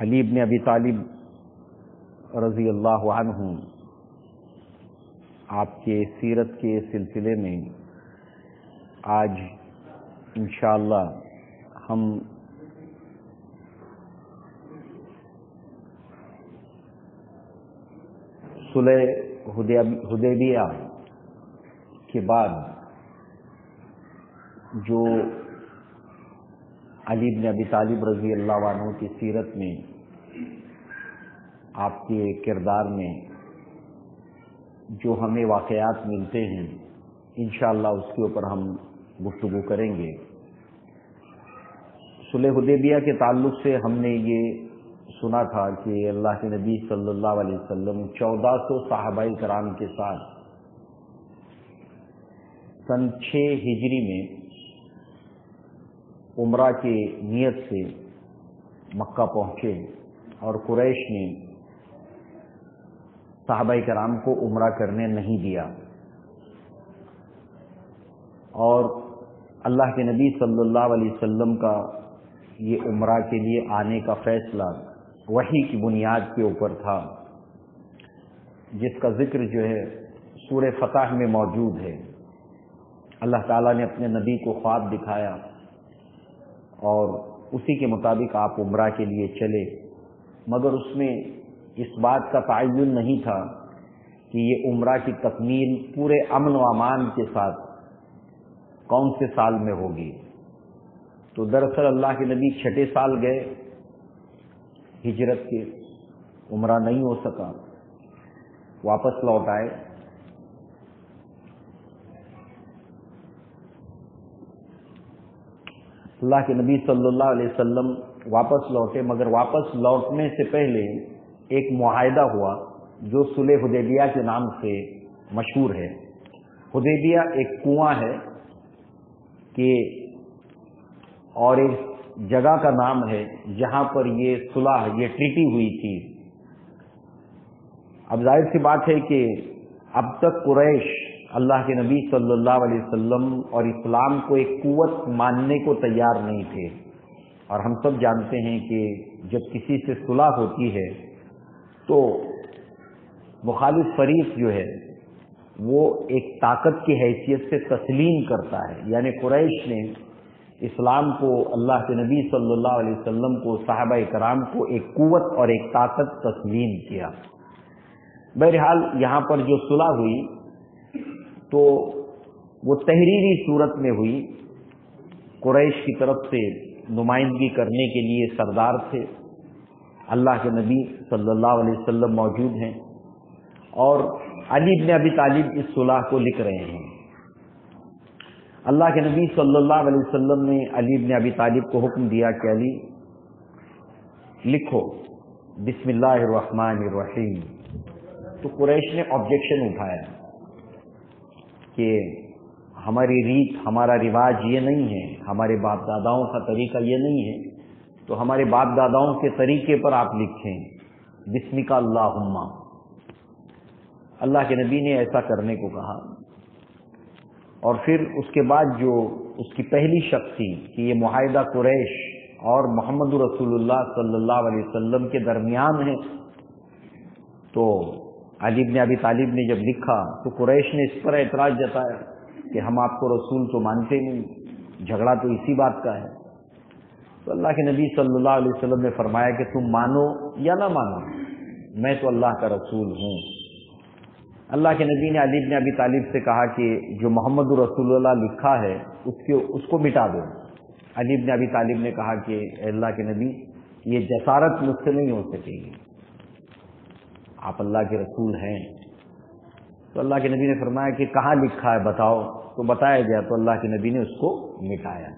علی بن ابی طالب رضی اللہ عنہ آپ کے سیرت کے سلسلے میں آج انشاءاللہ ہم صلح حدیبیہ کے بعد جو علی بن ابی طالب رضی اللہ عنہ کی سیرت میں آپ کے کردار میں جو ہمیں واقعات ملتے ہیں انشاءاللہ اس کے اوپر ہم گفتگو کریں گے۔ صلح حدیبیہ کے تعلق سے ہم نے یہ سنا تھا کہ اللہ کے نبی صلی اللہ علیہ وسلم 1400 صحابہ کرام کے ساتھ سن 6 ہجری میں عمرہ کی نیت سے مکہ پہنچے اور قریش نے صحابہ کرام کو عمرہ کرنے نہیں دیا، اور اللہ کے نبی صلی اللہ علیہ وسلم کا یہ عمرہ کے لیے آنے کا فیصلہ وحی کی بنیاد کے اوپر تھا، جس کا ذکر جو ہے سورہ فتح میں موجود ہے۔ اللہ تعالیٰ نے اپنے نبی کو خواب دکھایا اور اسی کے مطابق آپ عمرہ کے لیے چلے، مگر اس میں اس بات کا تعین نہیں تھا کہ یہ عمرہ کی تکمیل پورے امن و امان کے ساتھ کون سے سال میں ہوگی۔ تو دراصل اللہ کے نبی 6 سال گئے ہجرت کے، عمرہ نہیں ہو سکا، واپس لوٹ آئے۔ اللہ کے نبی صلی اللہ علیہ وسلم واپس لوٹے، مگر واپس لوٹنے سے پہلے ایک معاہدہ ہوا جو صلح حدیبیہ کے نام سے مشہور ہے۔ حدیبیہ ایک کنواں ہے کہ اور ایک جگہ کا نام ہے جہاں پر یہ صلح، یہ ٹریٹی ہوئی تھی۔ اب ظاہر سی بات ہے کہ اب تک قریش اللہ کے نبی صلی اللہ علیہ وسلم اور اسلام کو ایک قوت ماننے کو تیار نہیں تھے، اور ہم سب جانتے ہیں کہ جب کسی سے صلح ہوتی ہے تو مخالف فریق جو ہے وہ ایک طاقت کی حیثیت سے تسلیم کرتا ہے، یعنی قریش نے اسلام کو، اللہ کے نبی صلی اللہ علیہ وسلم کو، صحابہ کرام کو ایک قوت اور ایک طاقت تسلیم کیا۔ بہرحال یہاں پر جو صلح ہوئی تو وہ تحریری صورت میں ہوئی۔ قریش کی طرف سے نمائندگی کرنے کے لیے سردار تھے، اللہ کے نبی صلی اللہ علیہ وسلم موجود ہیں، اور علی بن ابی طالب اس صلح کو لکھ رہے ہیں۔ اللہ کے نبی صلی اللہ علیہ وسلم نے علی بن ابی طالب کو حکم دیا کہ علی لکھو بسم اللہ الرحمن الرحیم۔ تو قریش نے آبجیکشن اٹھایا کہ ہماری ریت، ہمارا رواج یہ نہیں ہے، ہمارے باپ داداؤں کا طریقہ یہ نہیں ہے، تو ہمارے باپ داداؤں کے طریقے پر آپ لکھیں بسمک اللہم۔ اللہ کے نبی نے ایسا کرنے کو کہا، اور پھر اس کے بعد جو اس کی پہلی شرط تھی کہ یہ معاہدہ قریش اور محمد رسول اللہ صلی اللہ علیہ وسلم کے درمیان ہے، تو علی بن ابی طالب نے جب لکھا تو قریش نے اس پر اعتراض جتایا کہ ہم آپ کو رسول تو مانتے نہیں، جھگڑا تو اسی بات کا ہے۔ تو اللہ کے نبی صلی اللہ علیہ وسلم نے فرمایا کہ تم مانو یا نہ مانو، میں تو اللہ کا رسول ہوں۔ اللہ کے نبی نے علی بن ابی طالب سے کہا کہ جو محمد رسول اللہ لکھا ہے اس کو مٹا دو۔ علی بن ابی طالب نے کہا کہ اے اللہ کے نبی، یہ جسارت مجھ سے نہیں ہو سکے گی، آپ اللہ کے رسول ہیں۔ تو اللہ کے نبی نے فرمایا کہ کہاں لکھا ہے بتاؤ، تو بتایا گیا، تو اللہ کے نبی نے اس کو مٹایا۔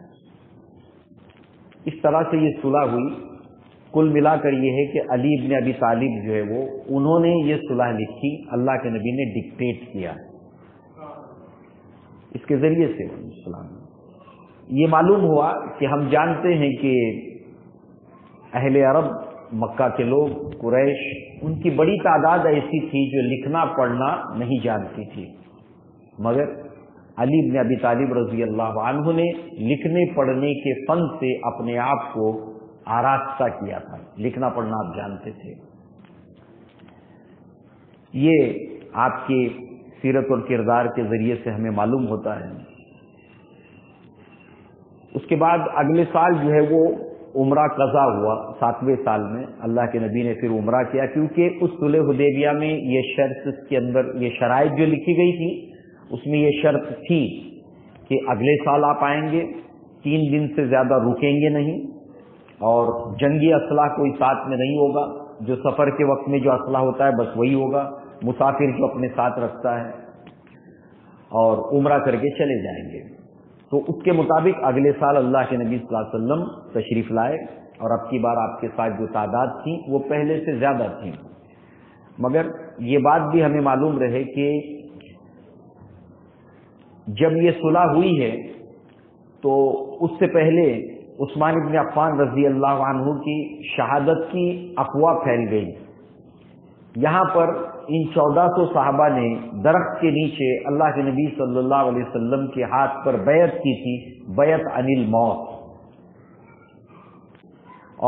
اس طرح سے یہ صلح ہوئی۔ کل ملا کر یہ ہے کہ علی بن ابی طالب جو ہے انہوں نے یہ صلح لکھی، اللہ کے نبی نے ڈکٹیٹ کیا، اس کے ذریعے سے یہ معلوم ہوا کہ ہم جانتے ہیں کہ اہل عرب، مکہ کے لوگ، قریش، ان کی بڑی تعداد ایسی تھی جو لکھنا پڑھنا نہیں جانتی تھی، مگر علی بن ابی طالب رضی اللہ عنہ نے لکھنے پڑھنے کے فن سے اپنے آپ کو آراستہ کیا تھا، لکھنا پڑھنا آپ جانتے تھے۔ یہ آپ کے سیرت اور کردار کے ذریعے سے ہمیں معلوم ہوتا ہے۔ اس کے بعد اگلے سال جو ہے وہ عمرہ قضا ہوا، 7ویں سال میں اللہ کے نبی نے پھر عمرہ کیا، کیونکہ اس صلح حدیبیہ میں یہ شرط کے اندر، یہ شرائط جو لکھی گئی تھی اس میں یہ شرط تھی کہ اگلے سال آپ آئیں گے، 3 دن سے زیادہ رکیں گے نہیں، اور جنگی اسلحہ کوئی ساتھ میں نہیں ہوگا، جو سفر کے وقت میں جو اسلحہ ہوتا ہے بس وہی ہوگا، مسافر جو اپنے ساتھ رکھتا ہے، اور عمرہ کر کے چلے جائیں گے۔ تو اس کے مطابق اگلے سال اللہ کے نبی صلی اللہ علیہ وسلم تشریف لائے، اور اب کی بار آپ کے ساتھ جو تعداد تھی وہ پہلے سے زیادہ تھی۔ مگر یہ بات بھی ہمیں معلوم رہے کہ جب یہ صلح ہوئی ہے تو اس سے پہلے عثمان بن عفان رضی اللہ عنہ کی شہادت کی افواہ پھیل گئی۔ یہاں پر ان 1400 صحابہ نے درخت کے نیچے اللہ کے نبی صلی اللہ علیہ وسلم کے ہاتھ پر بیعت کی تھی، بیعت عن الموت،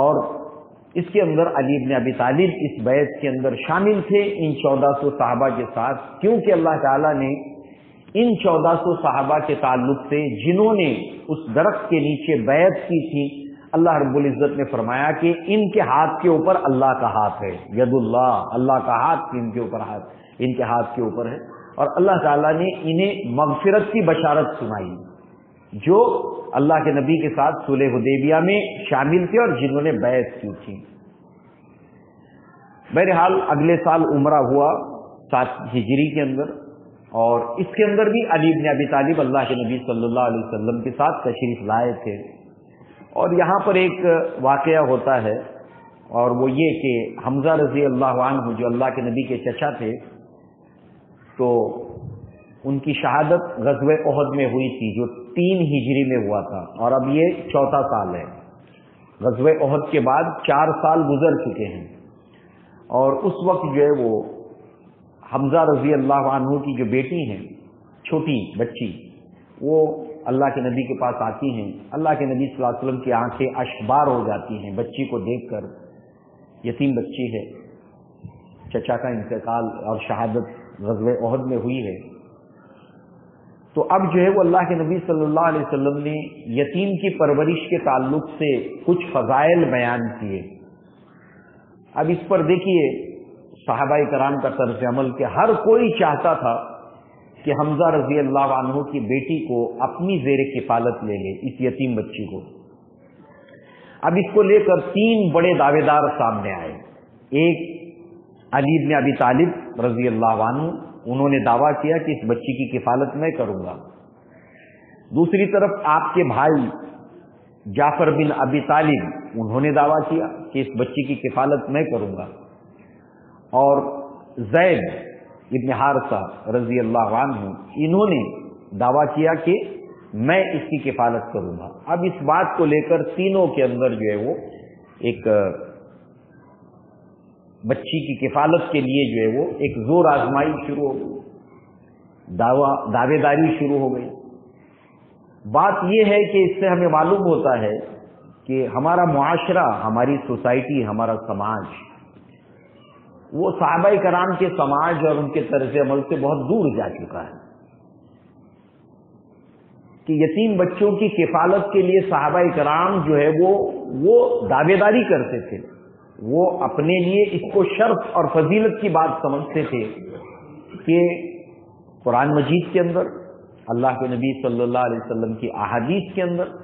اور اس کے اندر علی بن ابی طالب اس بیعت کے اندر شامل تھے ان 1400 صحابہ کے ساتھ، کیونکہ اللہ تعالیٰ نے ان 1400 صحابہ کے تعلق سے جنہوں نے اس درخت کے نیچے بیعت کی تھی، اللہ رب العزت نے فرمایا کہ ان کے ہاتھ کے اوپر اللہ کا ہاتھ ہے، ید اللہ، اللہ کا ہاتھ ان کے اوپر ان کے ہاتھ کے اوپر ہے، اور اللہ تعالیٰ نے انہیں مغفرت کی بشارت سنائی جو اللہ کے نبی کے ساتھ صلح حدیبیہ میں شامل تھے اور جنہوں نے بیعت کی تھی۔ بہرحال اگلے سال عمرہ ہوا 7 ہجری کے اندر، اور اس کے اندر بھی علی بن ابی طالب اللہ کے نبی صلی اللہ علیہ وسلم کے ساتھ تشریف لائے تھے۔ اور یہاں پر ایک واقعہ ہوتا ہے، اور وہ یہ کہ حمزہ رضی اللہ عنہ جو اللہ کے نبی کے چچا تھے، تو ان کی شہادت غزوہ احد میں ہوئی تھی جو 3 ہجری میں ہوا تھا، اور اب یہ 4تھا سال ہے۔ غزوہ احد کے بعد 4 سال گزر چکے ہیں، اور اس وقت جو ہے وہ حمزہ رضی اللہ عنہ کی جو بیٹی ہیں، چھوٹی بچی، وہ اللہ کے نبی کے پاس آتی ہیں۔ اللہ کے نبی صلی اللہ علیہ وسلم کی آنکھیں اشکبار ہو جاتی ہیں بچی کو دیکھ کر، یتیم بچی ہے، چچا کا انتقال اور شہادت غزوہ احد میں ہوئی ہے۔ تو اب جو ہے وہ اللہ کے نبی صلی اللہ علیہ وسلم نے یتیم کی پرورش کے تعلق سے کچھ فضائل بیان کیے۔ اب اس پر دیکھیے صحابہ کرام کا طرز عمل کہ ہر کوئی چاہتا تھا کہ حمزہ رضی اللہ عنہ کی بیٹی کو اپنی زیر کفالت لے لے، اس یتیم بچی کو۔ اب اس کو لے کر 3 بڑے دعوے دار سامنے آئے۔ ایک علی بن ابی طالب رضی اللہ عنہ، انہوں نے دعویٰ کیا کہ اس بچی کی کفالت میں کروں گا۔ دوسری طرف آپ کے بھائی جعفر بن ابی طالب، انہوں نے دعویٰ کیا کہ اس بچی کی کفالت میں کروں گا، اور زید ابن حارثہ رضی اللہ عنہ، انہوں نے دعویٰ کیا کہ میں اس کی کفالت کروں گا۔ اب اس بات کو لے کر تینوں کے اندر جو ہے وہ ایک بچی کی کفالت کے لیے جو ہے وہ ایک زور آزمائی شروع ہو گئی، دعوے داری شروع ہو گئی۔ بات یہ ہے کہ اس سے ہمیں معلوم ہوتا ہے کہ ہمارا معاشرہ، ہماری سوسائٹی، ہمارا سماج، وہ صحابہ کرام کے سماج اور ان کے طرز عمل سے بہت دور جا چکا ہے کہ یتیم بچوں کی کفالت کے لیے صحابہ کرام جو ہے وہ دعوے داری کرتے تھے، وہ اپنے لیے اس کو شرف اور فضیلت کی بات سمجھتے تھے کہ قرآن مجید کے اندر، اللہ کے نبی صلی اللہ علیہ وسلم کی احادیث کے اندر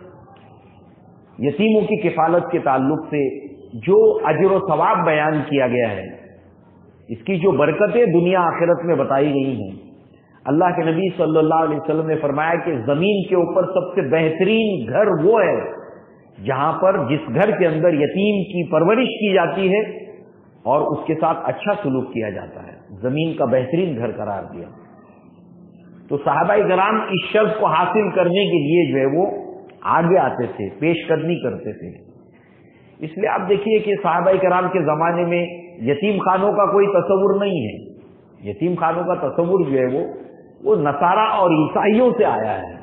یتیموں کی کفالت کے تعلق سے جو اجر و ثواب بیان کیا گیا ہے، اس کی جو برکتیں دنیا آخرت میں بتائی گئی ہیں۔ اللہ کے نبی صلی اللہ علیہ وسلم نے فرمایا کہ زمین کے اوپر سب سے بہترین گھر وہ ہے جہاں پر جس گھر کے اندر یتیم کی پرورش کی جاتی ہے اور اس کے ساتھ اچھا سلوک کیا جاتا ہے، زمین کا بہترین گھر قرار دیا۔ تو صحابہ کرام اس شرط کو حاصل کرنے کے لیے جو ہے وہ آگے آتے تھے، پیش قدمی کرتے تھے۔ اس لیے آپ دیکھیے کہ صحابہ کرام کے زمانے میں یتیم خانوں کا کوئی تصور نہیں ہے۔ یتیم خانوں کا تصور جو ہے وہ نصارہ اور عیسائیوں سے آیا ہے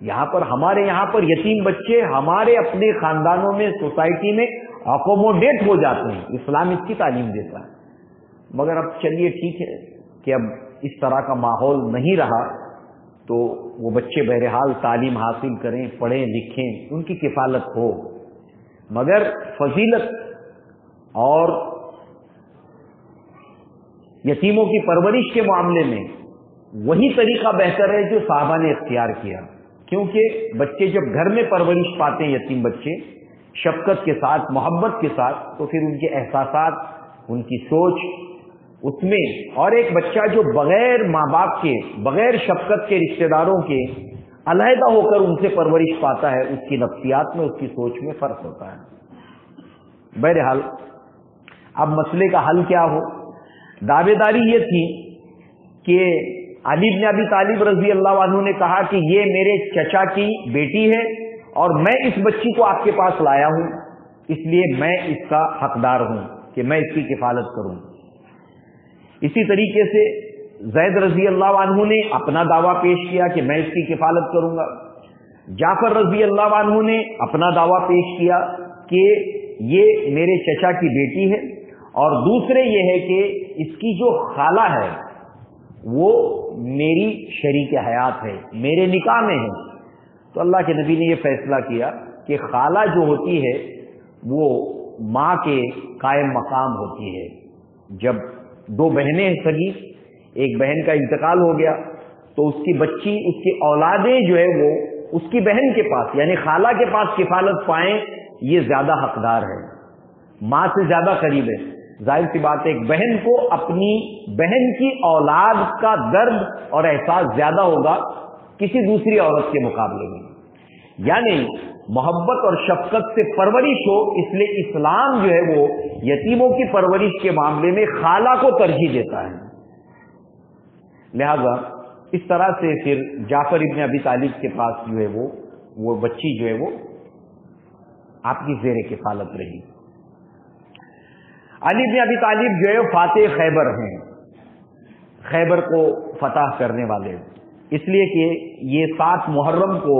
یہاں پر ہمارے یہاں پر یتیم بچے ہمارے اپنے خاندانوں میں سوسائٹی میں اکوموڈیٹ ہو جاتے ہیں، اسلام اس کی تعلیم دیتا ہے۔ مگر اب چلیے ٹھیک ہے کہ اب اس طرح کا ماحول نہیں رہا تو وہ بچے بہرحال تعلیم حاصل کریں، پڑھیں لکھیں، ان کی کفالت ہو، مگر فضیلت اور یتیموں کی پرورش کے معاملے میں وہی طریقہ بہتر ہے جو صحابہ نے اختیار کیا، کیونکہ بچے جب گھر میں پرورش پاتے ہیں، یتیم بچے شفقت کے ساتھ، محبت کے ساتھ، تو پھر ان کے احساسات، ان کی سوچ اس میں، اور ایک بچہ جو بغیر ماں باپ کے، بغیر شفقت کے، رشتہ داروں کے علیحدہ ہو کر ان سے پرورش پاتا ہے، اس کی نفسیات میں، اس کی سوچ میں فرق ہوتا ہے۔ بہرحال اب مسئلے کا حل کیا ہو؟ دعوے داری یہ تھی کہ علی بن ابی طالب رضی اللہ عنہ نے کہا کہ یہ میرے چچا کی بیٹی ہے اور میں اس بچی کو آپ کے پاس لایا ہوں، اس لیے میں اس کا حقدار ہوں کہ میں اس کی کفالت کروں۔ اسی طریقے سے زید رضی اللہ عنہ نے اپنا دعویٰ پیش کیا کہ میں اس کی کفالت کروں گا، جعفر رضی اللہ عنہ نے اپنا دعویٰ پیش کیا کہ یہ میرے چچا کی بیٹی ہے، اور دوسرے یہ ہے کہ اس کی جو خالہ ہے وہ میری شریک حیات ہے، میرے نکاح میں ہے۔ تو اللہ کے نبی نے یہ فیصلہ کیا کہ خالہ جو ہوتی ہے وہ ماں کے قائم مقام ہوتی ہے۔ جب دو بہنیں ہیں سگی، ایک بہن کا انتقال ہو گیا تو اس کی بچی، اس کی اولادیں جو ہے وہ اس کی بہن کے پاس یعنی خالہ کے پاس کفالت پائیں، یہ زیادہ حقدار ہے، ماں سے زیادہ قریب ہے۔ ظاہر سی بات ہے ایک بہن کو اپنی بہن کی اولاد کا درد اور احساس زیادہ ہوگا کسی دوسری عورت کے مقابلے میں، یعنی محبت اور شفقت سے پرورش ہو، اس لیے اسلام جو ہے وہ یتیموں کی پرورش کے معاملے میں خالہ کو ترجیح دیتا ہے۔ لہذا اس طرح سے پھر جعفر ابن ابی طالب کے پاس جو ہے وہ بچی جو ہے وہ آپ کی زیر کفالت رہی۔ علی بن ابی طالب جو ہے فاتح خیبر ہیں، خیبر کو فتح کرنے والے، اس لیے کہ یہ 7 محرم کو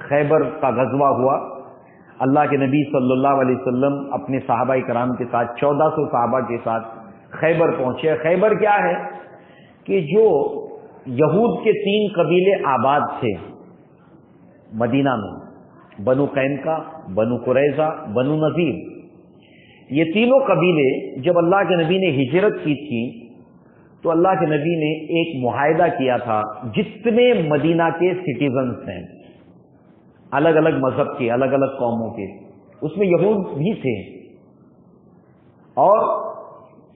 خیبر کا غزوہ ہوا۔ اللہ کے نبی صلی اللہ علیہ وسلم اپنے صحابہ کرام کے ساتھ 1400 صحابہ کے ساتھ خیبر پہنچے۔ خیبر کیا ہے کہ جو یہود کے 3 قبیلے آباد تھے مدینہ میں، بنو قینقاع، بنو قریظہ، بنو نذیر، یہ تینوں قبیلے جب اللہ کے نبی نے ہجرت کی تھی تو اللہ کے نبی نے ایک معاہدہ کیا تھا، جتنے مدینہ کے سٹیزنز ہیں، الگ الگ مذہب کے، الگ الگ قوموں کے، اس میں یہود بھی تھے، اور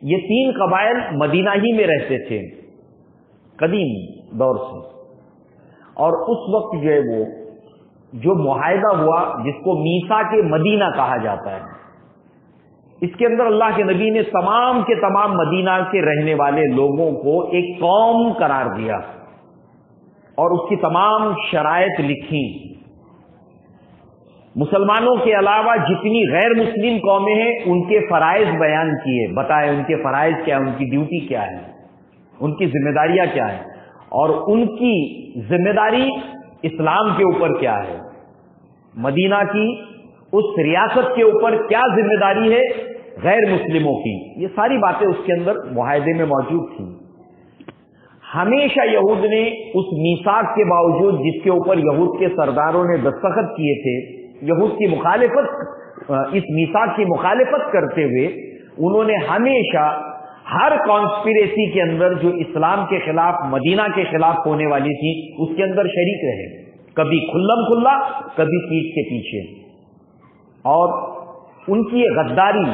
یہ 3 قبائل مدینہ ہی میں رہتے تھے قدیم دور سے، اور اس وقت جو ہے وہ جو معاہدہ ہوا جس کو میثاق مدینہ کہا جاتا ہے، اس کے اندر اللہ کے نبی نے تمام کے تمام مدینہ کے رہنے والے لوگوں کو ایک قوم قرار دیا اور اس کی تمام شرائط لکھی۔ مسلمانوں کے علاوہ جتنی غیر مسلم قومیں ہیں ان کے فرائض بیان کیے، بتائے ان کے فرائض کیا ہے، ان کی ڈیوٹی کیا ہے، ان کی ذمہ داریاں کیا ہے، اور ان کی ذمہ داری اسلام کے اوپر کیا ہے، مدینہ کی اس ریاست کے اوپر کیا ذمہ داری ہے غیر مسلموں کی، یہ ساری باتیں اس کے اندر معاہدے میں موجود تھیں۔ ہمیشہ یہود نے اس میثاق کے باوجود جس کے اوپر یہود کے سرداروں نے دستخط کیے تھے، یہود کی مخالفت، اس میثاق کی مخالفت کرتے ہوئے انہوں نے ہمیشہ ہر کانسپیریسی کے اندر جو اسلام کے خلاف، مدینہ کے خلاف ہونے والی تھی، اس کے اندر شریک رہے، کبھی کھلم کھلا، کبھی پیٹھ کے پیچھے، اور ان کی غداری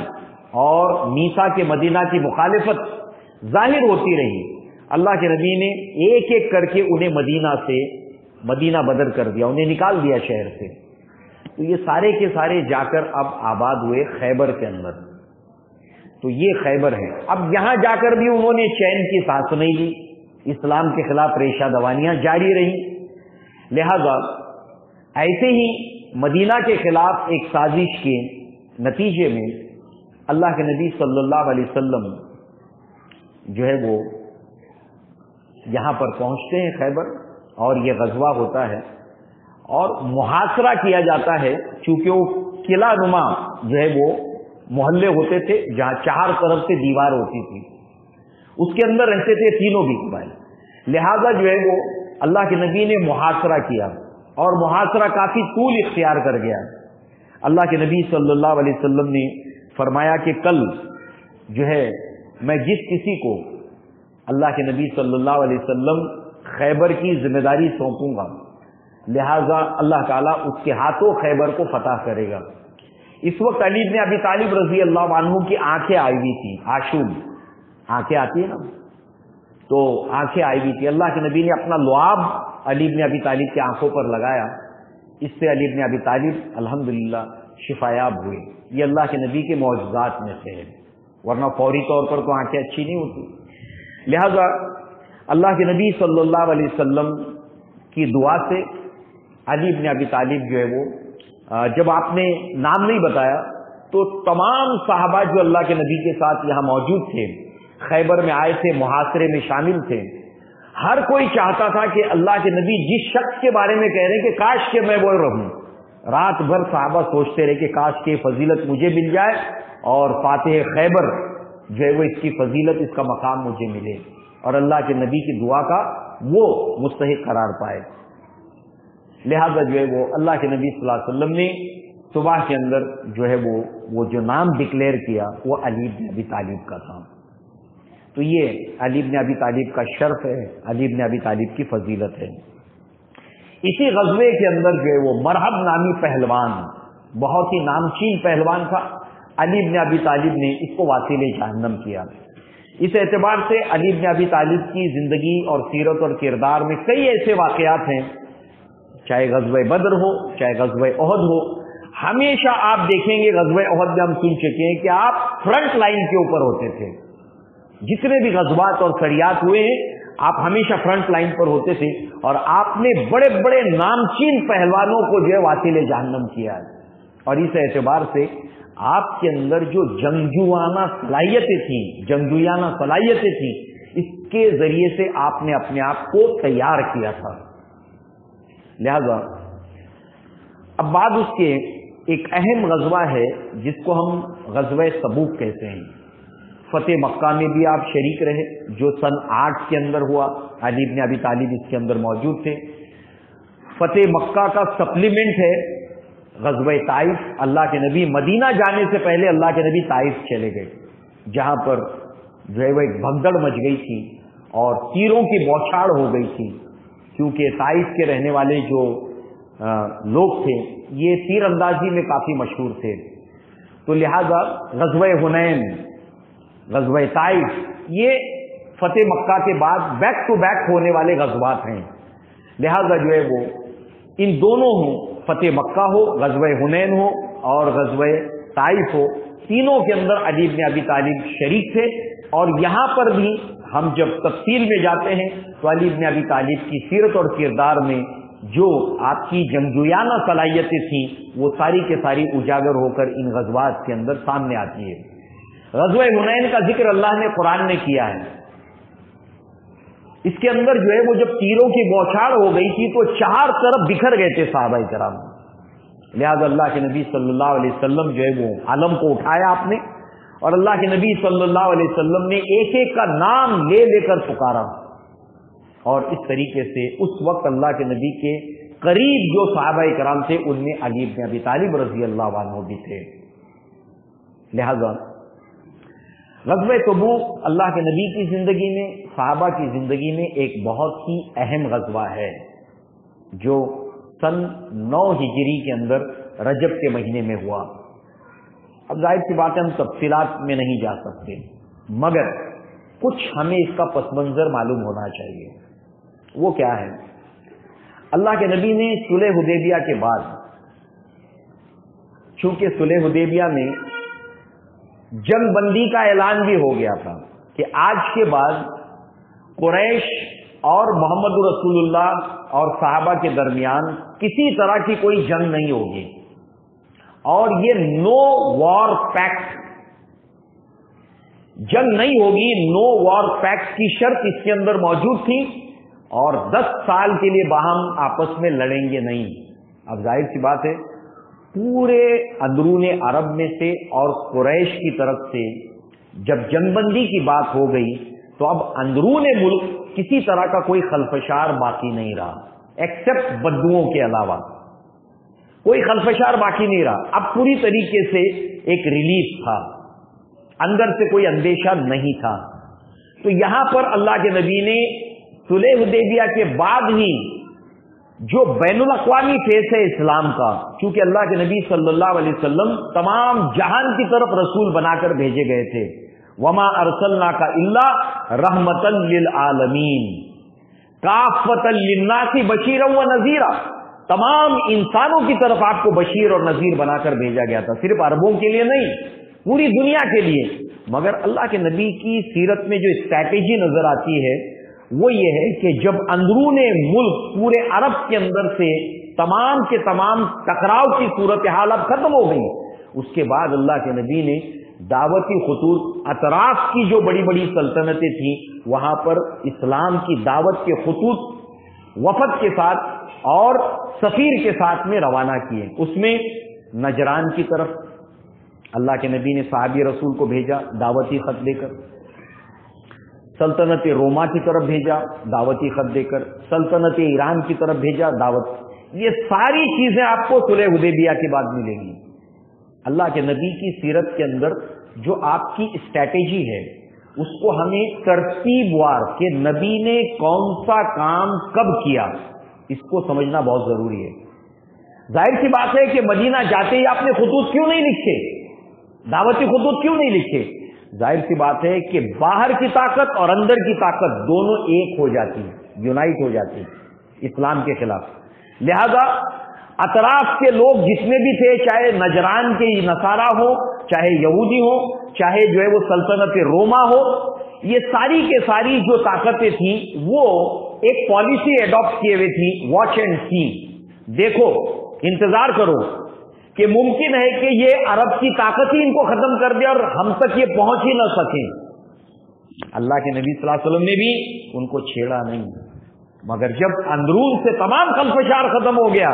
اور میثاق مدینہ کی مخالفت ظاہر ہوتی رہی۔ اللہ کے نبی نے ایک ایک کر کے انہیں مدینہ سے مدینہ بدر کر دیا، انہیں نکال دیا شہر سے۔ تو یہ سارے کے سارے جا کر اب آباد ہوئے خیبر کے اندر، تو یہ خیبر ہے۔ اب یہاں جا کر بھی انہوں نے چین کی سانس نہیں لی، اسلام کے خلاف ریشہ دوانیاں جاری رہی۔ لہذا ایسے ہی مدینہ کے خلاف ایک سازش کے نتیجے میں اللہ کے نبی صلی اللہ علیہ وسلم جو ہے وہ یہاں پر پہنچتے ہیں خیبر، اور یہ غزوہ ہوتا ہے۔ اور محاصرہ کیا جاتا ہے، چونکہ وہ قلعہ نما جو ہے وہ محلے ہوتے تھے جہاں چار طرف سے دیوار ہوتی تھی، اس کے اندر رہتے تھے تینوں بھی قبائل، لہذا جو ہے وہ اللہ کے نبی نے محاصرہ کیا اور محاصرہ کافی طول اختیار کر گیا۔ اللہ کے نبی صلی اللہ علیہ وسلم نے فرمایا کہ کل جو ہے میں جس کسی کو اللہ کے نبی صلی اللہ علیہ وسلم خیبر کی ذمہ داری سونپوں گا، لہذا اللہ تعالیٰ اس کے ہاتھوں خیبر کو فتح کرے گا۔ اس وقت علی بن ابی طالب رضی اللہ عنہ کی آنکھیں آئی ہوئی تھی، آشوب آنکھیں آتی ہیں نا، تو آنکھیں آئی ہوئی تھی۔ اللہ کے نبی نے اپنا لعاب علی بن ابی طالب کی آنکھوں پر لگایا، اس سے علی بن ابی طالب الحمدللہ شفایاب ہوئے۔ یہ اللہ کے نبی کے معجزات میں سے ہے، ورنہ فوری طور پر تو آنکھیں اچھی نہیں ہوتی۔ لہذا اللہ کے نبی صلی اللہ علیہ وسلم کی دعا سے علی بن ابی طالب جو ہے وہ جب آپ نے نام نہیں بتایا تو تمام صحابہ جو اللہ کے نبی کے ساتھ یہاں موجود تھے، خیبر میں آئے تھے، محاصرے میں شامل تھے، ہر کوئی چاہتا تھا کہ اللہ کے نبی جس شخص کے بارے میں کہہ رہے ہیں کہ کاش کہ میں وہ رہوں، رات بھر صحابہ سوچتے رہے کہ کاش کہ فضیلت مجھے مل جائے اور فاتح خیبر جو ہے وہ اس کی فضیلت، اس کا مقام مجھے ملے اور اللہ کے نبی کی دعا کا وہ مستحق قرار پائے۔ لہذا جو ہے وہ اللہ کے نبی صلی اللہ علیہ وسلم نے صبح کے اندر جو ہے وہ جو نام ڈکلیئر کیا وہ علی بن ابی طالب کا تھا۔ تو یہ علی بن ابی طالب کا شرف ہے، علی بن ابی طالب کی فضیلت ہے۔ اسی غزوے کے اندر جو ہے وہ مرحب نامی پہلوان، بہت ہی نامچین پہلوان تھا، علی بن ابی طالب نے اس کو واصل جہنم کیا۔ اس اعتبار سے علی بن ابی طالب کی زندگی اور سیرت اور کردار میں کئی ایسے واقعات ہیں، چاہے غزوہ بدر ہو، چاہے غزوہ احد ہو، ہمیشہ آپ دیکھیں گے غزوہ احد میں ہم سن چکے ہیں کہ آپ فرنٹ لائن کے اوپر ہوتے تھے، جتنے بھی غزوات اور سریات ہوئے ہیں آپ ہمیشہ فرنٹ لائن پر ہوتے تھے، اور آپ نے بڑے بڑے نامچین پہلوانوں کو جو ہے واصل جہنم کیا ہے۔ اور اس اعتبار سے آپ کے اندر جو جنگجوانہ صلاحیتیں تھیں اس کے ذریعے سے آپ نے اپنے آپ کو تیار کیا تھا۔ لہذا اب بعد اس کے ایک اہم غزوہ ہے جس کو ہم غزوہ تبوک کہتے ہیں۔ فتح مکہ میں بھی آپ شریک رہے جو سن 8 کے اندر ہوا، علی بن ابی طالب اس کے اندر موجود تھے۔ فتح مکہ کا سپلیمنٹ ہے غزوہ طائف، اللہ کے نبی مدینہ جانے سے پہلے اللہ کے نبی طائف چلے گئے، جہاں پر جو ہے وہ ایک بھگدڑ مچ گئی تھی اور تیروں کی بوچھاڑ ہو گئی تھی، کیونکہ طائف کے رہنے والے جو لوگ تھے یہ تیر اندازی میں کافی مشہور تھے، تو لہذا غزوہ حنین، غزوہ طائف یہ فتح مکہ کے بعد بیک ٹو بیک ہونے والے غزوات ہیں۔ لہذا جو ہے وہ ان دونوں ہوں، فتح مکہ ہو، غزوہ حنین ہو اور غزوہ طائف ہو، تینوں کے اندر علی بن ابی طالب شریک تھے۔ اور یہاں پر بھی ہم جب تفصیل میں جاتے ہیں تو علی بن ابی طالب کی سیرت اور کردار میں جو آپ کی جنگجویانہ صلاحیتیں تھیں وہ ساری کے ساری اجاگر ہو کر ان غزوات کے اندر سامنے آتی ہے۔ غزوہ حنین کا ذکر اللہ نے قرآن میں کیا ہے، اس کے اندر جو ہے وہ جب تیروں کی بوچھاڑ ہو گئی تھی تو چار طرف بکھر گئے تھے صحابہ کرام، لہذا اللہ کے نبی صلی اللہ علیہ وسلم جو ہے وہ علم کو اٹھایا آپ نے، اور اللہ کے نبی صلی اللہ علیہ وسلم نے ایک ایک کا نام لے لے کر پکارا، اور اس طریقے سے اس وقت اللہ کے نبی کے قریب جو صحابہ کرام تھے ان میں علی بن ابی طالب رضی اللہ عنہ بھی تھے۔ لہذا غزوہ تبوک اللہ کے نبی کی زندگی میں، صحابہ کی زندگی میں ایک بہت ہی اہم غزوہ ہے، جو سن 9 ہجری کے اندر رجب کے مہینے میں ہوا۔ اب ظاہر سی بات ہے ہم تفصیلات میں نہیں جا سکتے، مگر کچھ ہمیں اس کا پس منظر معلوم ہونا چاہیے۔ وہ کیا ہے؟ اللہ کے نبی نے صلح حدیبیہ کے بعد، چونکہ صلح حدیبیہ میں جنگ بندی کا اعلان بھی ہو گیا تھا کہ آج کے بعد قریش اور محمد رسول اللہ اور صحابہ کے درمیان کسی طرح کی کوئی جنگ نہیں ہوگی، اور یہ نو وار پیکٹ، جنگ نہیں ہوگی، نو وار پیکٹ کی شرط اس کے اندر موجود تھی، اور 10 سال کے لیے باہم آپس میں لڑیں گے نہیں، اب ظاہر سی بات ہے پورے اندرون عرب میں سے اور قریش کی طرف سے جب جنگ بندی کی بات ہو گئی تو اب اندرون ملک کسی طرح کا کوئی خلفشار باقی نہیں رہا ایکسپٹ بدوؤں کے علاوہ، کوئی خلفشار باقی نہیں رہا۔ اب پوری طریقے سے ایک ریلیف تھا، اندر سے کوئی اندیشہ نہیں تھا۔ تو یہاں پر اللہ کے نبی نے صلح حدیبیہ کے بعد ہی جو بین الاقوامی فیس ہے اسلام کا، چونکہ اللہ کے نبی صلی اللہ علیہ وسلم تمام جہان کی طرف رسول بنا کر بھیجے گئے تھے، وما ارسلناک الا رحمتا للعالمین کافۃ للناس بشیرا ونذیرا، تمام انسانوں کی طرف آپ کو بشیر اور نذیر بنا کر بھیجا گیا تھا، صرف عربوں کے لیے نہیں، پوری دنیا کے لیے۔ مگر اللہ کے نبی کی سیرت میں جو اسٹریٹجی نظر آتی ہے وہ یہ ہے کہ جب اندرون ملک پورے عرب کے اندر سے تمام کے تمام ٹکراؤ کی صورتحال اب ختم ہو گئی، اس کے بعد اللہ کے نبی نے دعوتی خطوط، اطراف کی جو بڑی بڑی سلطنتیں تھیں وہاں پر اسلام کی دعوت کے خطوط وفد کے ساتھ اور سفیر کے ساتھ میں روانہ کیے۔ اس میں نجران کی طرف اللہ کے نبی نے صحابی رسول کو بھیجا دعوتی خط دے کر، سلطنت روما کی طرف بھیجا دعوتی خط دے کر، سلطنت ایران کی طرف بھیجا دعوت۔ یہ ساری چیزیں آپ کو صلح حدیبیہ کے بعد ملیں گی۔ اللہ کے نبی کی سیرت کے اندر جو آپ کی اسٹریٹجی ہے اس کو ہمیں ترتیب وار کہ نبی نے کون سا کام کب کیا اس کو سمجھنا بہت ضروری ہے۔ ظاہر سی بات ہے کہ مدینہ جاتے ہی آپ نے خطوط کیوں نہیں لکھے، دعوتی خطوط کیوں نہیں لکھے؟ ظاہر سی بات ہے کہ باہر کی طاقت اور اندر کی طاقت دونوں ایک ہو جاتی ہیں، یونائٹ ہو جاتی ہیں اسلام کے خلاف۔ لہذا اطراف کے لوگ جتنے بھی تھے، چاہے نجران کے نصارہ ہو، چاہے یہودی ہو، چاہے جو ہے وہ سلطنت روما ہو، یہ ساری کے ساری جو طاقتیں تھیں وہ ایک پالیسی اڈاپٹ کیے ہوئے تھی، واچ اینڈ سی، دیکھو انتظار کرو کہ ممکن ہے کہ یہ عرب کی طاقت ہی ان کو ختم کر دے اور ہم تک یہ پہنچ ہی نہ سکیں۔ اللہ کے نبی صلی اللہ علیہ وسلم نے بھی ان کو چھیڑا نہیں، مگر جب اندرون سے تمام خلفشار ختم ہو گیا،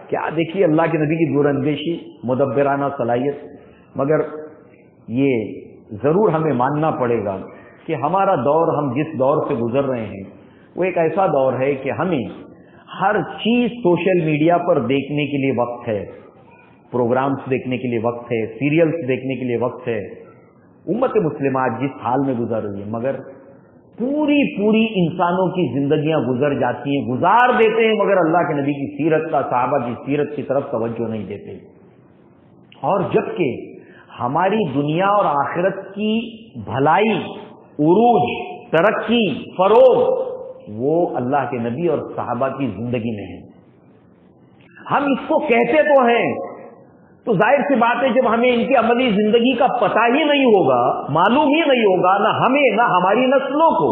کیا دیکھیے اللہ کے نبی کی دور اندیشی، مدبرانہ صلاحیت۔ مگر یہ ضرور ہمیں ماننا پڑے گا کہ ہمارا دور، ہم جس دور سے گزر رہے ہیں وہ ایک ایسا دور ہے کہ ہمیں ہر چیز سوشل میڈیا پر دیکھنے کے لیے وقت ہے، پروگرامز دیکھنے کے لیے وقت ہے، سیریلز دیکھنے کے لیے وقت ہے۔ امت مسلمہ جس حال میں گزر رہی ہے، مگر پوری انسانوں کی زندگیاں گزر جاتی ہیں، گزار دیتے ہیں، مگر اللہ کے نبی کی سیرت کا، صحابہ کی سیرت کی طرف توجہ نہیں دیتے۔ اور جبکہ ہماری دنیا اور آخرت کی بھلائی، عروج، ترقی، فروغ وہ اللہ کے نبی اور صحابہ کی زندگی میں ہے۔ ہم اس کو کہتے تو ہیں، تو ظاہر سی بات ہے جب ہمیں ان کی عملی زندگی کا پتہ ہی نہیں ہوگا، معلوم ہی نہیں ہوگا، نہ ہمیں نہ ہماری نسلوں کو،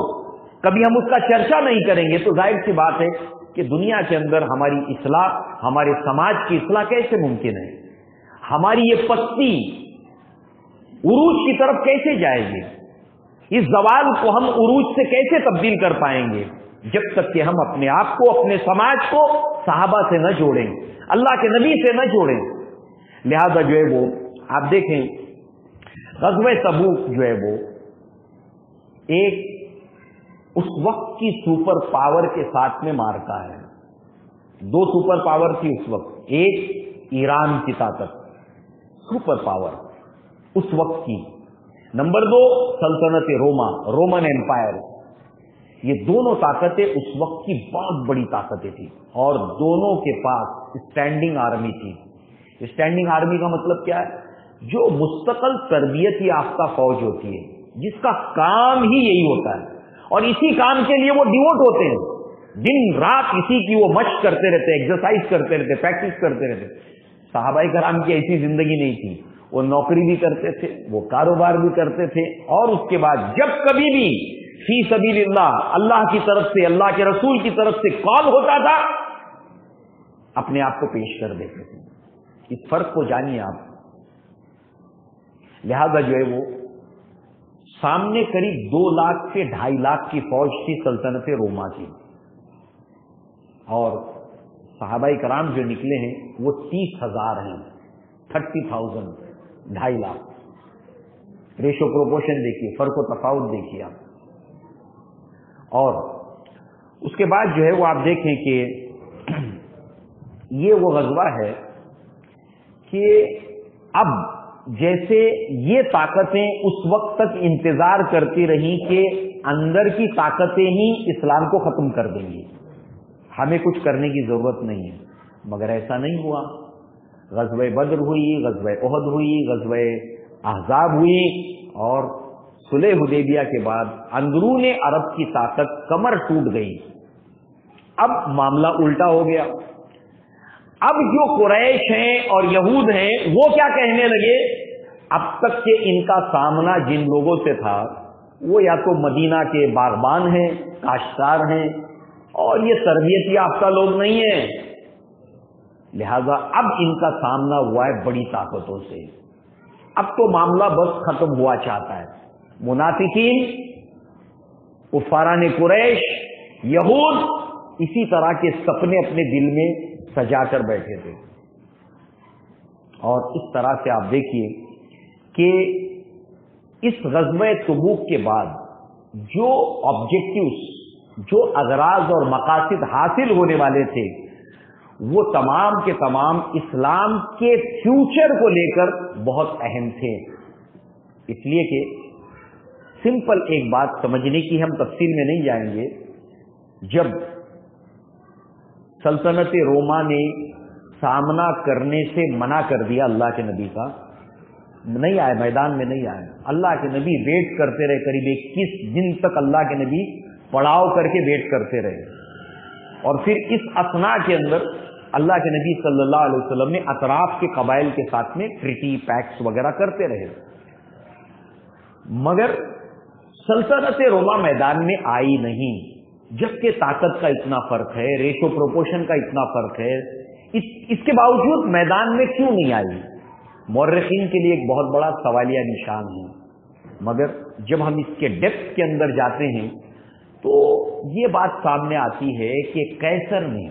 کبھی ہم اس کا چرچا نہیں کریں گے، تو ظاہر سی بات ہے کہ دنیا کے اندر ہماری اصلاح، ہمارے سماج کی اصلاح کیسے ممکن ہے؟ ہماری یہ پستی عروج کی طرف کیسے جائے گی؟ اس زوال کو ہم عروج سے کیسے تبدیل کر پائیں گے جب تک کہ ہم اپنے آپ کو، اپنے سماج کو صحابہ سے نہ جوڑیں، اللہ کے نبی سے نہ جوڑیں۔ لہذا جو ہے وہ آپ دیکھیں غزوہ تبوک جو ہے وہ ایک اس وقت کی سپر پاور کے ساتھ میں مارکا ہے۔ دو سپر پاور تھی اس وقت، ایک ایران کی طاقت، سپر پاور اس وقت کی، نمبر دو سلطنت روما، رومن ایمپائر۔ یہ دونوں طاقتیں اس وقت کی بہت بڑی طاقتیں تھیں اور دونوں کے پاس اسٹینڈنگ آرمی تھی۔ اسٹینڈنگ آرمی کا مطلب کیا ہے؟ جو مستقل تربیت یافتہ فوج ہوتی ہے، جس کا کام ہی یہی ہوتا ہے اور اسی کام کے لیے وہ ڈیوٹ ہوتے ہیں، دن رات اسی کی وہ مشق کرتے رہتے، ایکسرسائز کرتے رہتے، پریکٹس کرتے رہتے۔ صحابہ کرام کی ایسی زندگی نہیں تھی، وہ نوکری بھی کرتے تھے، وہ کاروبار بھی کرتے تھے، اور اس کے بعد جب کبھی بھی فی سبیل اللہ، اللہ کی طرف سے، اللہ کے رسول کی طرف سے کال ہوتا تھا، اپنے آپ کو پیش کر دیتے تھے۔ اس فرق کو جانیے آپ۔ لہذا جو ہے وہ سامنے قریب 2 لاکھ سے 2.5 لاکھ کی فوج تھی سلطنت روما کی، اور صحابہ کرام جو نکلے ہیں وہ 30,000 ہیں، 30,000، 2.5 لاکھ۔ ریشو پروپورشن دیکھیے، فرق و تفاوت دیکھیے آپ۔ اور اس کے بعد جو ہے وہ آپ دیکھیں کہ یہ وہ غزوہ ہے کہ اب جیسے یہ طاقتیں اس وقت تک انتظار کرتی رہیں کہ اندر کی طاقتیں ہی اسلام کو ختم کر دیں گی، ہمیں کچھ کرنے کی ضرورت نہیں ہے، مگر ایسا نہیں ہوا۔ غزوہ بدر ہوئی، غزوہ احد ہوئی، غزوہ احزاب ہوئی، اور صلح حدیبیہ کے بعد اندرون عرب کی طاقت کمر ٹوٹ گئی۔ اب معاملہ الٹا ہو گیا۔ اب جو قریش ہیں اور یہود ہیں وہ کیا کہنے لگے، اب تک کہ ان کا سامنا جن لوگوں سے تھا وہ یا تو مدینہ کے باغبان ہیں، کاشتکار ہیں، اور یہ تربیت یافتہ لوگ نہیں ہیں، لہذا اب ان کا سامنا ہوا ہے بڑی طاقتوں سے۔ اب تو معاملہ بس ختم ہوا چاہتا ہے۔ منافقین، کفاران قریش، یہود اسی طرح کے سپنے اپنے دل میں سجا کر بیٹھے تھے۔ اور اس طرح سے آپ دیکھیے کہ اس غزوہ تبوک کے بعد جو آبجیکٹیوز، جو اغراض اور مقاصد حاصل ہونے والے تھے وہ تمام کے تمام اسلام کے فیوچر کو لے کر بہت اہم تھے۔ اس لیے کہ سمپل ایک بات سمجھنے کی، ہم تفصیل میں نہیں جائیں گے، جب سلطنت روما نے سامنا کرنے سے منع کر دیا اللہ کے نبی کا، نہیں آئے، میدان میں نہیں آئے، اللہ کے نبی ویٹ کرتے رہے، قریب 21 دن تک اللہ کے نبی پڑاؤ کر کے ویٹ کرتے رہے، اور پھر اس اثناء کے اندر اللہ کے نبی صلی اللہ علیہ وسلم نے اطراف کے قبائل کے ساتھ میں ٹریٹی پیکٹس وغیرہ کرتے رہے، مگر سلطنت روما میدان میں آئی نہیں، جبکہ طاقت کا اتنا فرق ہے، ریشو پروپورشن کا اتنا فرق ہے، اس کے باوجود میدان میں کیوں نہیں آئی؟ مورخین کے لیے ایک بہت بڑا سوالیہ نشان ہے، مگر جب ہم اس کے ڈیپتھ کے اندر جاتے ہیں تو یہ بات سامنے آتی ہے کہ قیصر نے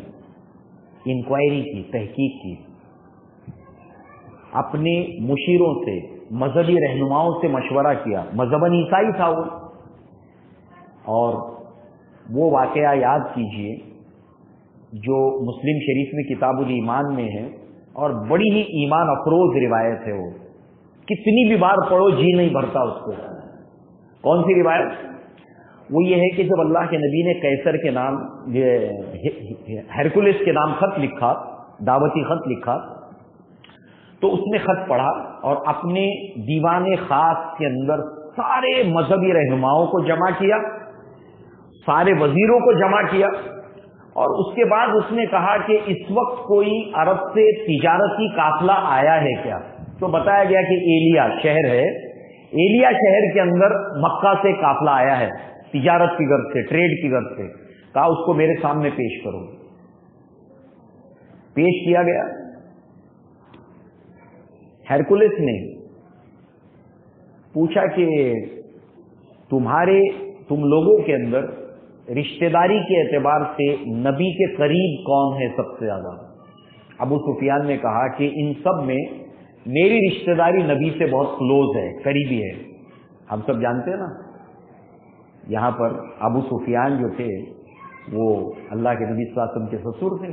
انکوائری کی، تحقیق کی، اپنے مشیروں سے، مذہبی رہنماؤں سے مشورہ کیا، مذہباً عیسائی تھا وہ، اور وہ واقعہ یاد کیجئے جو مسلم شریف میں کتاب الایمان میں ہے، اور بڑی ہی ایمان افروز روایت ہے، وہ کتنی بھی بار پڑھو جی نہیں بھرتا اس کو۔ کون سی روایت؟ وہ یہ ہے کہ جب اللہ کے نبی نے قیصر کے نام، ہرکولس کے نام خط لکھا، دعوتی خط لکھا، تو اس نے خط پڑھا اور اپنے دیوان خاص کے اندر سارے مذہبی رہنماؤں کو جمع کیا، سارے وزیروں کو جمع کیا، اور اس کے بعد اس نے کہا کہ اس وقت کوئی عرب سے تجارتی قافلہ آیا ہے کیا؟ تو بتایا گیا کہ ایلیا شہر ہے، ایلیا شہر کے اندر مکہ سے قافلہ آیا ہے تجارت کی غرض سے، ٹریڈ کی غرض سے، کہا اس کو میرے سامنے پیش کرو۔ پیش کیا گیا، ہرکولس نے پوچھا کہ تم لوگوں کے اندر رشتہ داری کے اعتبار سے نبی کے قریب کون ہے سب سے زیادہ؟ ابو سفیان نے کہا کہ ان سب میں میری رشتہ داری نبی سے بہت کلوز ہے، قریبی ہے۔ ہم سب جانتے ہیں نا، یہاں پر ابو سفیان جو تھے وہ اللہ کے نبی صلی اللہ علیہ وسلم کے سسر تھے،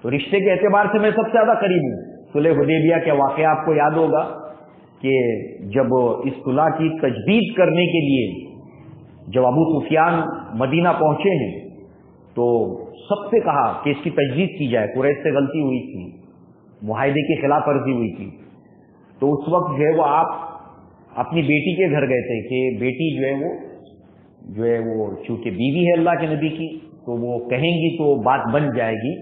تو رشتے کے اعتبار سے میں سب سے زیادہ قریب ہوں۔ صلح حدیبیہ کا واقعہ آپ کو یاد ہوگا کہ جب اس صلح کی تجدید کرنے کے لیے جب ابو سفیان مدینہ پہنچے ہیں تو سب سے کہا کہ اس کی تجدید کی جائے، قریش سے غلطی ہوئی تھی، معاہدے کی خلاف ورزی ہوئی تھی، تو اس وقت جو ہے وہ آپ اپنی بیٹی کے گھر گئے تھے کہ بیٹی جو ہے وہ چونکہ بیوی ہے اللہ کے نبی کی تو وہ کہیں گی تو بات بن جائے گی،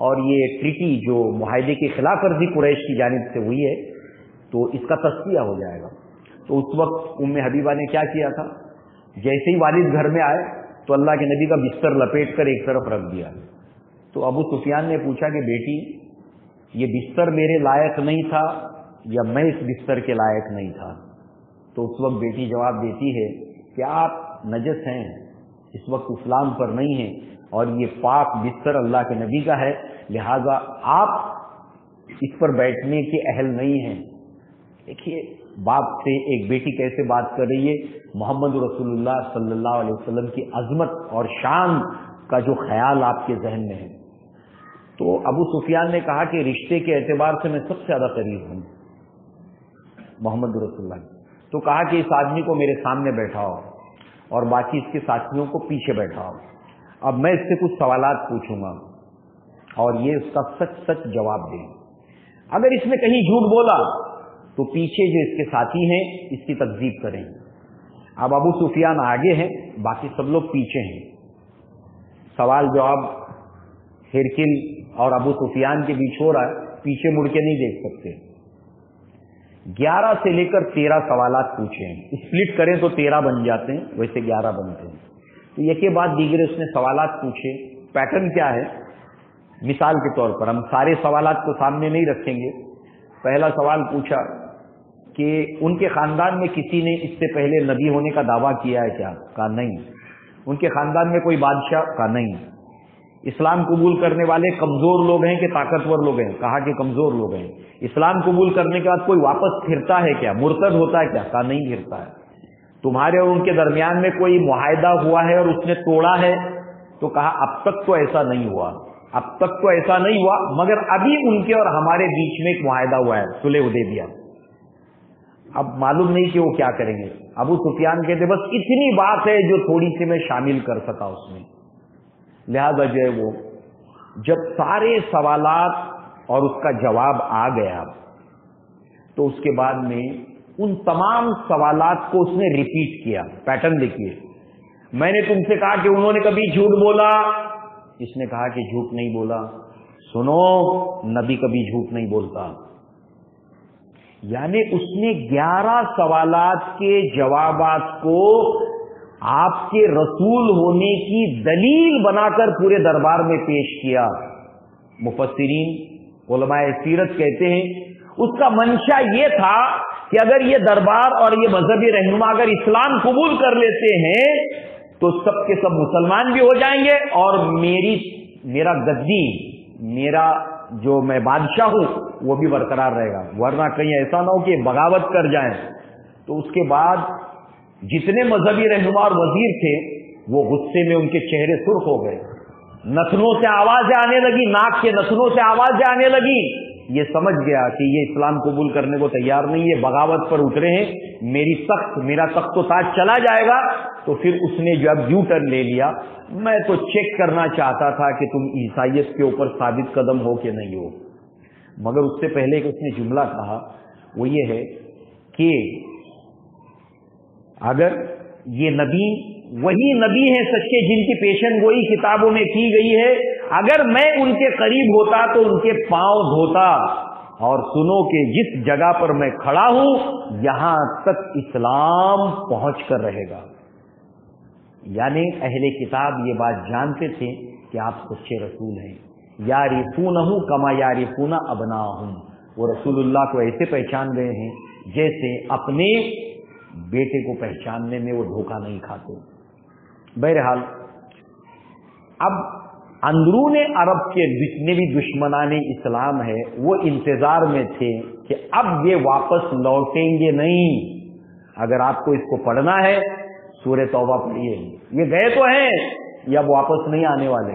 اور یہ ٹریٹی جو معاہدے کی خلاف ورزی قریش کی جانب سے ہوئی ہے تو اس کا تصفیہ ہو جائے گا۔ تو اس وقت ام حبیبہ نے کیا کیا تھا، جیسے ہی والد گھر میں آئے تو اللہ کے نبی کا بستر لپیٹ کر ایک طرف رکھ دیا۔ تو ابو سفیان نے پوچھا کہ بیٹی یہ بستر میرے لائق نہیں تھا یا میں اس بستر کے لائق نہیں تھا؟ تو اس وقت بیٹی جواب دیتی ہے کہ آپ نجس ہیں، اس وقت اسلام پر نہیں ہیں، اور یہ پاک بستر اللہ کے نبی کا ہے، لہذا آپ اس پر بیٹھنے کے اہل نہیں ہیں۔ دیکھیے باپ سے ایک بیٹی کیسے بات کر رہی ہے، محمد رسول اللہ صلی اللہ علیہ وسلم کی عظمت اور شان کا جو خیال آپ کے ذہن میں ہے۔ تو ابو سفیان نے کہا کہ رشتے کے اعتبار سے میں سب سے زیادہ قریب ہوں محمد رسول اللہ۔ تو کہا کہ اس آدمی کو میرے سامنے بیٹھاؤ اور باقی اس کے ساتھیوں کو پیچھے بیٹھاؤ، اب میں اس سے کچھ سوالات پوچھوں گا اور یہ اس کا سچ سچ جواب دیں۔ اگر اس نے کہیں جھوٹ بولا تو پیچھے جو اس کے ساتھی ہیں اس کی تکذیب کریں۔ اب ابو سفیان آگے ہیں، باقی سب لوگ پیچھے ہیں۔ سوال جواب ہرکل اور ابو سفیان کے بیچ ہو رہا ہے، پیچھے مڑ کے نہیں دیکھ سکتے۔ 11 سے لے کر 13 سوالات پوچھے ہیں، اسپلٹ کریں تو 13 بن جاتے ہیں، ویسے 11 بنتے ہیں۔ تو یہ کے بعد دیگر اس نے سوالات پوچھے۔ پیٹرن کیا ہے؟ مثال کے طور پر ہم سارے سوالات کو سامنے نہیں رکھیں گے۔ پہلا سوال پوچھا کہ ان کے خاندان میں کسی نے اس سے پہلے نبی ہونے کا دعویٰ کیا ہے کیا؟ کہا نہیں۔ ان کے خاندان میں کوئی بادشاہ؟ کہا نہیں۔ اسلام قبول کرنے والے کمزور لوگ ہیں کہ طاقتور لوگ ہیں؟ کہا کہ کمزور لوگ ہیں۔ اسلام قبول کرنے کے بعد کوئی واپس پھرتا ہے کیا؟ مرتد ہوتا ہے کیا؟ کہا نہیں پھرتا ہے۔ تمہارے اور ان کے درمیان میں کوئی معاہدہ ہوا ہے اور اس نے توڑا ہے؟ تو کہا اب تک تو ایسا نہیں ہوا، اب تک تو ایسا نہیں ہوا، مگر ابھی ان کے اور ہمارے بیچ میں ایک معاہدہ ہوا ہے، صلح حدیبیہ۔ اب معلوم نہیں کہ وہ کیا کریں گے۔ ابو سفیان کہتے بس اتنی بات ہے جو تھوڑی سی میں شامل کر سکا اس میں، لہذا جو ہے وہ جب سارے سوالات اور اس کا جواب آ گیا تو اس کے بعد میں ان تمام سوالات کو اس نے ریپیٹ کیا۔ پیٹرن دیکھیے، میں نے تم سے کہا کہ انہوں نے کبھی جھوٹ بولا؟ اس نے کہا کہ جھوٹ نہیں بولا۔ سنو، نبی کبھی جھوٹ نہیں بولتا۔ یعنی اس نے 11 سوالات کے جوابات کو آپ کے رسول ہونے کی دلیل بنا کر پورے دربار میں پیش کیا۔ مفسرین علماء سیرت کہتے ہیں اس کا منشا یہ تھا کہ اگر یہ دربار اور یہ مذہبی رہنما اگر اسلام قبول کر لیتے ہیں تو سب کے سب مسلمان بھی ہو جائیں گے اور میرا گدی، میرا جو میں بادشاہ ہوں وہ بھی برقرار رہے گا، ورنہ کہیں ایسا نہ ہو کہ بغاوت کر جائیں۔ تو اس کے بعد جتنے مذہبی رہنما اور وزیر تھے وہ غصے میں ان کے چہرے سرخ ہو گئے، نتنوں سے آوازیں آنے لگی، ناک کے نتنوں سے آوازیں آنے لگی۔ یہ سمجھ گیا کہ یہ اسلام قبول کرنے کو تیار نہیں، یہ بغاوت پر اترے ہیں، میرا تخت و تاج چلا جائے گا۔ تو پھر اس نے جو اب یو ٹرن لے لیا، میں تو چیک کرنا چاہتا تھا کہ تم عیسائیت کے اوپر ثابت قدم ہو کہ نہیں ہو۔ مگر اس سے پہلے کہ اس نے جملہ کہا وہ یہ ہے کہ اگر یہ نبی وہی نبی ہیں سچے جن کی پیشن گوئی کتابوں میں کی گئی ہے، اگر میں ان کے قریب ہوتا تو ان کے پاؤں دھوتا، اور سنو کہ جس جگہ پر میں کھڑا ہوں یہاں تک اسلام پہنچ کر رہے گا۔ یعنی اہل کتاب یہ بات جانتے تھے کہ آپ سچے رسول ہیں۔ یعرفونہ کما یعرفون ابناءہم، وہ رسول اللہ کو ایسے پہچان گئے ہیں جیسے اپنے بیٹے کو پہچاننے میں وہ دھوکہ نہیں کھاتے۔ بہرحال اب اندرون عرب کے جتنے بھی دشمنان اسلام ہے وہ انتظار میں تھے کہ اب یہ واپس لوٹیں گے نہیں۔ اگر آپ کو اس کو پڑھنا ہے سورہ توبہ پڑھیے، یہ گئے تو ہیں یہ اب واپس نہیں آنے والے۔